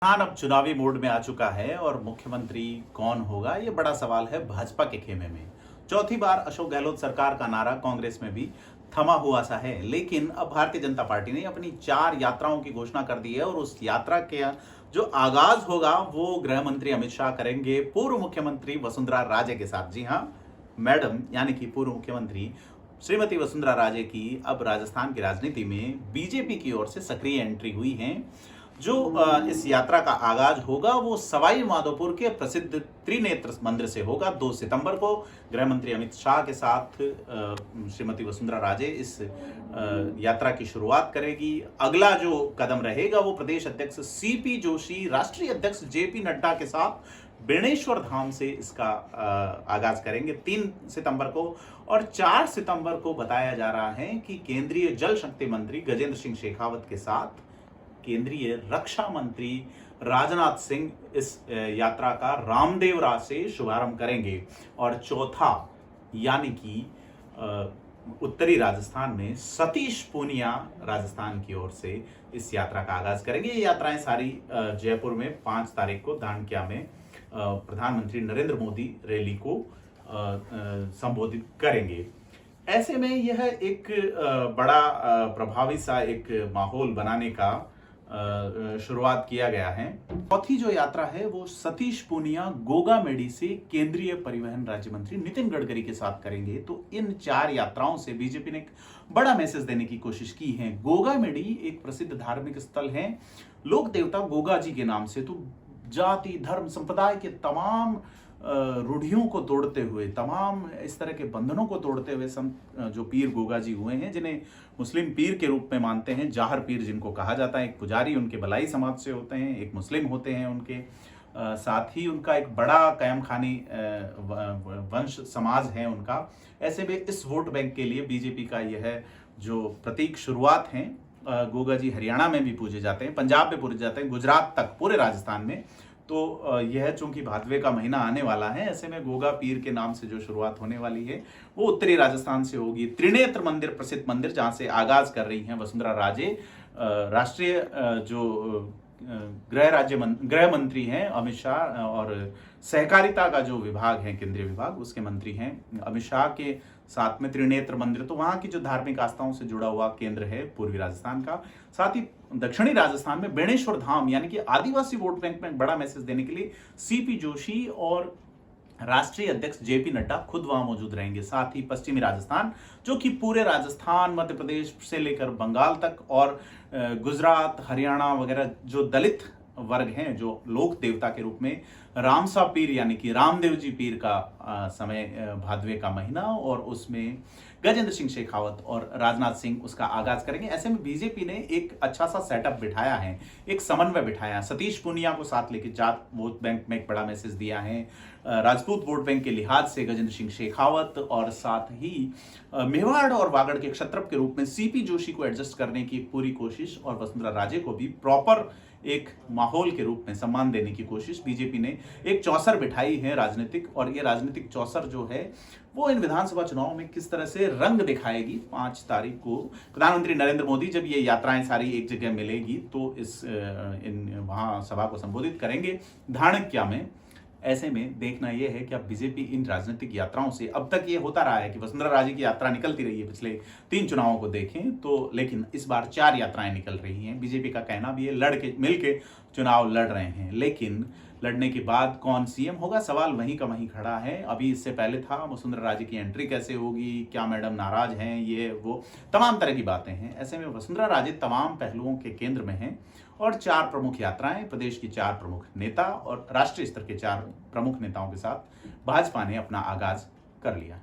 अब चुनावी मोड में आ चुका है और मुख्यमंत्री कौन होगा ये बड़ा सवाल है भाजपा के खेमे में। चौथी बार अशोक गहलोत सरकार का नारा कांग्रेस में भी थमा हुआ सा है, लेकिन अब भारतीय जनता पार्टी ने अपनी 4 यात्राओं की घोषणा कर दी है और उस यात्रा के जो आगाज होगा वो गृह मंत्री अमित शाह करेंगे पूर्व मुख्यमंत्री वसुंधरा राजे के साथ। जी हाँ, मैडम यानी कि पूर्व मुख्यमंत्री श्रीमती वसुंधरा राजे की अब राजस्थान की राजनीति में बीजेपी की ओर से सक्रिय एंट्री हुई है। जो इस यात्रा का आगाज होगा वो सवाई माधोपुर के प्रसिद्ध त्रिनेत्र मंदिर से होगा। 2 सितंबर को गृह मंत्री अमित शाह के साथ श्रीमती वसुंधरा राजे इस यात्रा की शुरुआत करेगी। अगला जो कदम रहेगा वो प्रदेश अध्यक्ष सीपी जोशी, राष्ट्रीय अध्यक्ष जेपी नड्डा के साथ बेणेश्वर धाम से इसका आगाज करेंगे 3 सितंबर को। और 4 सितंबर को बताया जा रहा है कि केंद्रीय जल शक्ति मंत्री गजेंद्र सिंह शेखावत के साथ केंद्रीय रक्षा मंत्री राजनाथ सिंह इस यात्रा का रामदेवरा से शुभारंभ करेंगे। और चौथा यानी कि उत्तरी राजस्थान में सतीश पूनिया राजस्थान की ओर से इस यात्रा का आगाज करेंगे। ये यात्राएं सारी जयपुर में 5 तारीख को धानक्या में प्रधानमंत्री नरेंद्र मोदी रैली को संबोधित करेंगे। ऐसे में यह एक बड़ा प्रभावी सा एक माहौल बनाने का शुरुआत किया गया है। चौथी जो यात्रा है वो सतीश पूनिया गोगामेडी से केंद्रीय परिवहन राज्य मंत्री नितिन गडकरी के साथ करेंगे। तो इन 4 यात्राओं से बीजेपी ने एक बड़ा मैसेज देने की कोशिश की है। गोगामेडी एक प्रसिद्ध धार्मिक स्थल है, लोक देवता गोगा जी के नाम से। तो जाति धर्म संप्रदाय के तमाम रूढ़ियों को तोड़ते हुए, तमाम इस तरह के बंधनों को तोड़ते हुए जो पीर गोगा जी हुए हैं, जिन्हें मुस्लिम पीर के रूप में मानते हैं, जाहर पीर जिनको कहा जाता है। एक पुजारी उनके बलाई समाज से होते हैं, एक मुस्लिम होते हैं उनके साथ ही उनका एक बड़ा कयम खानी वंश समाज है उनका। ऐसे में इस वोट बैंक के लिए बीजेपी का यह जो प्रतीक शुरुआत है, गोगा जी हरियाणा में भी पूजे जाते हैं, पंजाब में पूजे जाते हैं, गुजरात तक पूरे राजस्थान में। तो यह चूंकि भादवे का महीना आने वाला है, ऐसे में गोगा पीर के नाम से जो शुरुआत होने वाली है वो उत्तरी राजस्थान से होगी। त्रिनेत्र मंदिर प्रसिद्ध मंदिर जहां से आगाज कर रही हैं वसुंधरा राजे। राष्ट्रीय जो गृह मंत्री हैं अमित शाह, और सहकारिता का जो विभाग है केंद्रीय विभाग, उसके मंत्री हैं अमित शाह के साथ में त्रिनेत्र मंदिर। तो वहां की जो धार्मिक आस्थाओं से जुड़ा हुआ केंद्र है पूर्वी राजस्थान का। साथ ही दक्षिणी राजस्थान में बेणेश्वर धाम यानी कि आदिवासी वोट बैंक में बड़ा मैसेज देने के लिए सीपी जोशी और राष्ट्रीय अध्यक्ष जेपी नड्डा खुद वहां मौजूद रहेंगे। साथ ही पश्चिमी राजस्थान, जो कि पूरे राजस्थान, मध्य प्रदेश से लेकर बंगाल तक और गुजरात, हरियाणा वगैरह जो दलित वर्ग हैं, जो लोक देवता के रूप में रामसा पीर यानी कि रामदेव जी पीर का समय भादवे का महीना, और उसमें गजेंद्र सिंह शेखावत और राजनाथ सिंह उसका आगाज करेंगे। ऐसे में बीजेपी ने एक अच्छा सा सेटअप बिठाया है, एक समन्वय बिठाया है। सतीश पूनिया को साथ लेकर जाट वोट बैंक में एक बड़ा मैसेज दिया है। राजपूत वोट बैंक के लिहाज से गजेंद्र सिंह शेखावत, और साथ ही मेवाड़ और वागड़ के क्षत्रप के रूप में सीपी जोशी को एडजस्ट करने की पूरी कोशिश, और वसुंधरा राजे को भी प्रॉपर एक माहौल के रूप में सम्मान देने की कोशिश। बीजेपी ने एक चौसर बिठाई है राजनीतिक, और ये राजनीतिक चौसर जो है वो इन विधानसभा चुनाव में किस तरह से रंग दिखाएगी। 5 तारीख को प्रधानमंत्री नरेंद्र मोदी जब ये यात्राएं सारी एक जगह मिलेगी तो वहां सभा को संबोधित करेंगे धानक्या में। ऐसे में देखना यह है कि अब बीजेपी इन राजनीतिक यात्राओं से, अब तक ये होता रहा है कि वसुंधरा राजे की यात्रा निकलती रही है पिछले 3 चुनावों को देखें तो, लेकिन इस बार 4 यात्राएं निकल रही हैं। बीजेपी का कहना भी है लड़के मिलके चुनाव लड़ रहे हैं, लेकिन लड़ने के बाद कौन सीएम होगा, सवाल वहीं का वहीं खड़ा है। अभी इससे पहले था वसुंधरा राजे की एंट्री कैसे होगी, क्या मैडम नाराज हैं, ये वो तमाम तरह की बातें हैं। ऐसे में वसुंधरा राजे तमाम पहलुओं के केंद्र में हैं, और 4 प्रमुख यात्राएं, प्रदेश की 4 प्रमुख नेता और राष्ट्रीय स्तर के 4 प्रमुख नेताओं के साथ भाजपा ने अपना आगाज कर लिया।